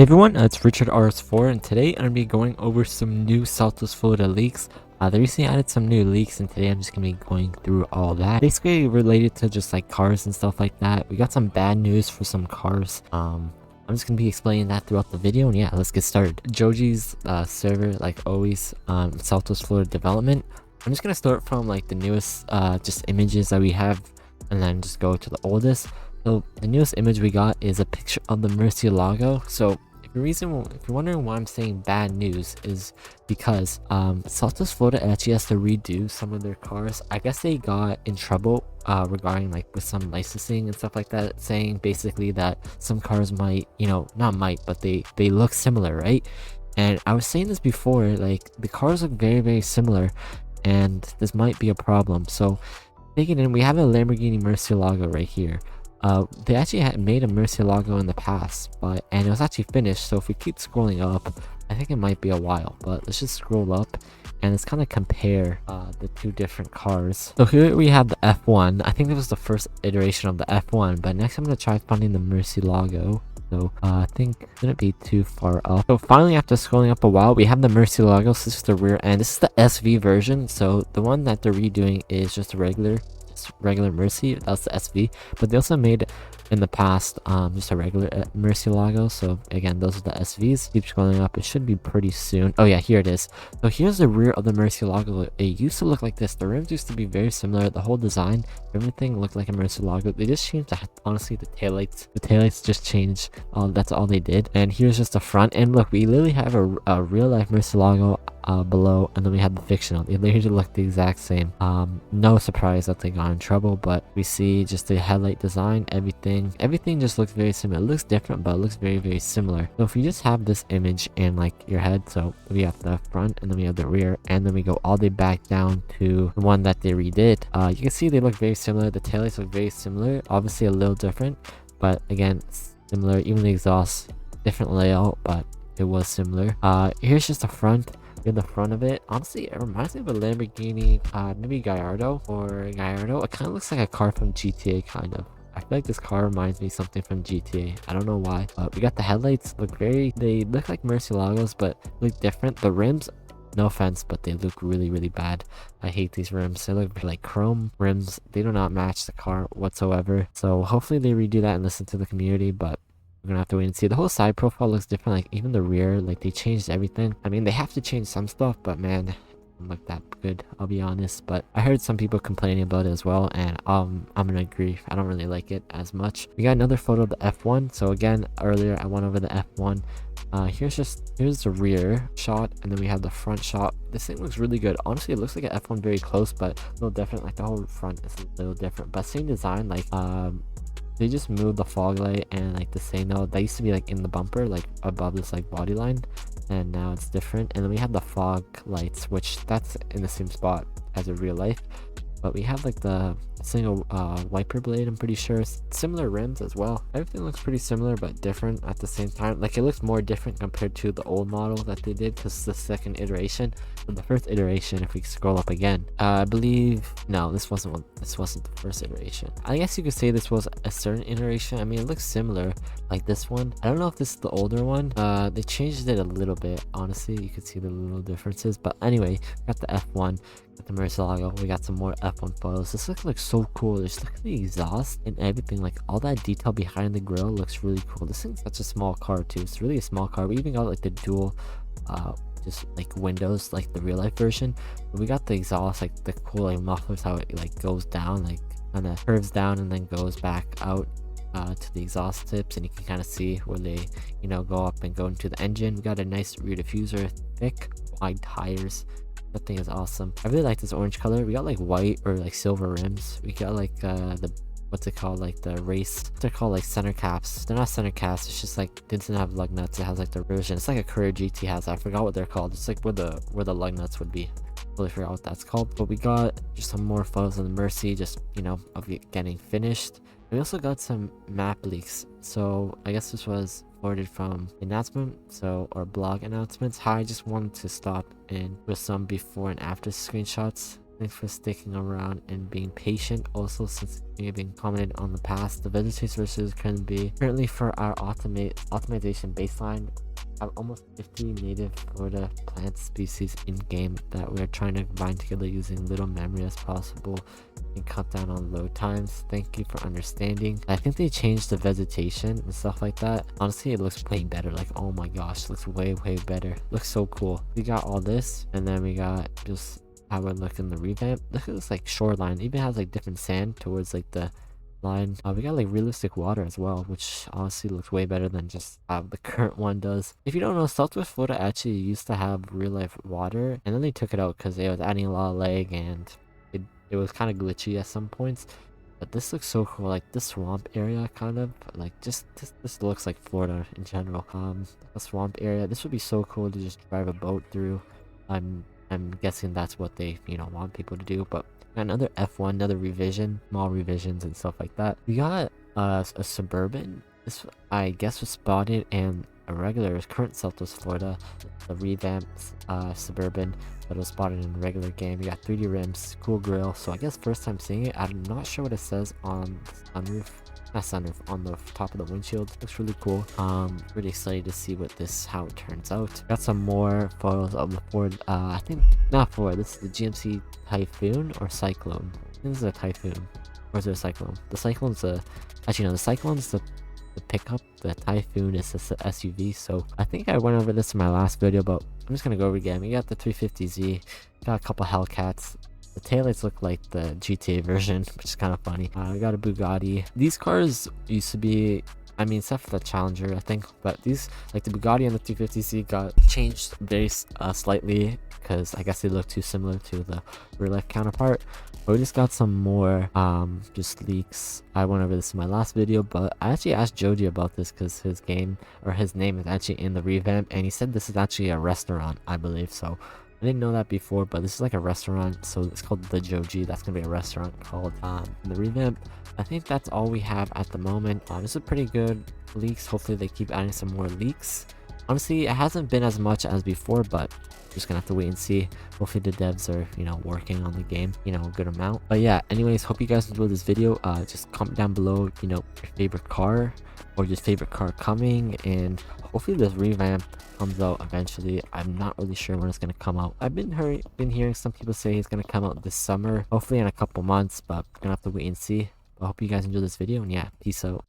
Hey everyone, it's Richard RS4 and today I'm going to be going over some new Saltos Florida leaks. They recently added some new leaks and today I'm just going to be going through all that. Basically related to just like cars and stuff like that. We got some bad news for some cars. I'm just going to be explaining that throughout the video and yeah, let's get started. Joji's server, like always, Saltos Florida development. I'm just going to start from like the newest just images that we have and then just go to the oldest. So the newest image we got is a picture of the Mercielago. So if you're wondering why I'm saying bad news is because Saltos Florida actually has to redo some of their cars. I guess they got in trouble regarding like with some licensing and stuff like that, saying basically that some cars might, not might, but they look similar, right? And I was saying this before, like the cars look very similar and this might be a problem. So taking in, we have a Lamborghini Mercielago right here. They actually had made a Mercielago in the past, and it was actually finished. So if we keep scrolling up, I think it might be a while, but let's just scroll up and let's kind of compare the two different cars. So here we have the F1. I think this was the first iteration of the F1, but next I'm going to try finding the Mercielago. So I think it shouldn't be too far up. So finally, after scrolling up a while, we have the Mercielago. So this is the rear end. This is the SV version. So the one that they're redoing is just a regular Mercy. That's the SV, but they also made in the past just a regular Mercielago. So again, those are the SVs. Keep scrolling up, it should be pretty soon. Oh yeah, here it is. So here's the rear of the Mercielago. It used to look like this. The rims used to be very similar. The whole design, everything looked like a Mercielago. They just changed honestly the taillights just changed. That's all they did. And here's just the front. And look, we literally have a real life Mercielago below, and then we have the fictional. They literally look the exact same. No surprise that they got in trouble, but we see just the headlight design, everything just looks very similar. It looks different, but it looks very similar. So if you just have this image in like your head, so we have the front and then we have the rear, and then we go all the way back down to the one that they redid, you can see they look very similar. The taillights look very similar, obviously a little different, but again similar. Even the exhaust, different layout, but it was similar. Here's just the front. In the front of it, honestly it reminds me of a Lamborghini, maybe Gallardo. It kind of looks like a car from GTA, kind of. I feel like this car reminds me of something from GTA. I don't know why, but we got the headlights. They look like Mercielagos, but look different. The rims, no offense, but they look really bad. I hate these rims. They look like chrome rims. They do not match the car whatsoever. So hopefully they redo that and listen to the community, but we're gonna have to wait and see. The whole side profile looks different, like even the rear, like they changed everything. I mean, they have to change some stuff, but man, it doesn't look that good, I'll be honest. But I heard some people complaining about it as well, and I'm gonna agree. I don't really like it as much. We got another photo of the F1. So again, earlier I went over the F1. Here's the rear shot, and then we have the front shot. This thing looks really good. Honestly, it looks like an F1 very close, but a little different. Like the whole front is a little different, but same design. Like they just moved the fog light and like the signal that used to be like in the bumper, like above this like body line, and now it's different. And then we have the fog lights, which that's in the same spot as a real life, but we have like the single wiper blade. I'm pretty sure similar rims as well. Everything looks pretty similar but different at the same time. Like it looks more different compared to the old model that they did, because the second iteration. But the first iteration, if we scroll up again, I believe no, this wasn't the first iteration. I guess you could say this was a certain iteration. I mean, it looks similar like this one. I don't know if this is the older one. They changed it a little bit. Honestly, you could see the little differences, but anyway, we got the F1, got the Mercielago. We got some more F1 photos. This looks like so cool. Just look at the exhaust and everything, like all that detail behind the grill looks really cool. This thing's such a small car too. It's really a small car. We even got like the dual just like windows like the real life version. But we got the exhaust, like the cool like mufflers, how it like goes down, like kind of curves down and then goes back out to the exhaust tips, and you can kind of see where they go up and go into the engine. We got a nice rear diffuser, thick wide tires. That thing is awesome. I really like this orange color. We got like white or like silver rims. We got like the what's it called, like the race, they're called like center caps. They're not center caps, it's just like it doesn't have lug nuts. It has like the version, it's like a Courier GT has. I forgot what they're called. It's like where the lug nuts would be. Totally forgot what that's called. But we got just some more photos of the Mercy, just of it getting finished. We also got some map leaks. So I guess this was forwarded from announcement, or blog announcements. Hi, I just wanted to stop and with some before and after screenshots. Thanks for sticking around and being patient. Also, since you have been commented on the past, the vegetation sources can be currently for our optimization baseline. Have almost 50 native Florida plant species in game that we are trying to combine together using little memory as possible and cut down on load times. Thank you for understanding. I think they changed the vegetation and stuff like that. Honestly, it looks way better. Like, oh my gosh, looks way better. Looks so cool. We got all this, and then we got just how it look in the revamp. Look at this like shoreline. It even has like different sand towards like the line. We got like realistic water as well, which honestly looks way better than just how the current one does. If you don't know, Southwest Florida actually used to have real life water, and then they took it out because they was adding a lot of lag and it was kind of glitchy at some points. But this looks so cool, like this swamp area, kind of like just this looks like Florida in general. A swamp area. This would be so cool to just drive a boat through. I'm guessing that's what they want people to do. But another F1, another revision, small revisions and stuff like that. We got a suburban. This I guess was spotted in a regular current Southwest Florida, the revamped suburban that was spotted in a regular game. We got 3D rims, cool grill. So I guess first time seeing it. I'm not sure what it says on the sunroof. Not sunroof, on the top of the windshield. Looks really cool. Really excited to see how it turns out. Got some more photos of the Ford. I think not Ford. This is the GMC Typhoon or Cyclone. I think this is a Typhoon, or is it a Cyclone? The Cyclone's actually no. The Cyclone's the pickup. The Typhoon is the SUV. So I think I went over this in my last video, but I'm just gonna go over again. We got the 350Z. Got a couple Hellcats. The taillights look like the GTA version, which is kind of funny. We got a Bugatti. These cars used to be, I mean, except for the Challenger, I think, but these, like the Bugatti and the 350Z, got changed very slightly because I guess they look too similar to the real life counterpart. But we just got some more just leaks. I went over this in my last video, but I actually asked Joji about this because his name is actually in the revamp, and he said this is actually a restaurant, I believe. So I didn't know that before, but this is like a restaurant, so it's called the Joji. That's gonna be a restaurant called in the revamp. I think that's all we have at the moment. This is pretty good leaks. Hopefully they keep adding some more leaks. Honestly, it hasn't been as much as before, but just gonna have to wait and see. Hopefully the devs are working on the game a good amount. But yeah, anyways, hope you guys enjoyed this video. Just comment down below your favorite car or your favorite car coming, and hopefully this revamp comes out eventually. I'm not really sure when it's gonna come out. I've been hearing some people say it's gonna come out this summer, hopefully in a couple months, but we're gonna have to wait and see. I hope you guys enjoyed this video, and yeah, peace out.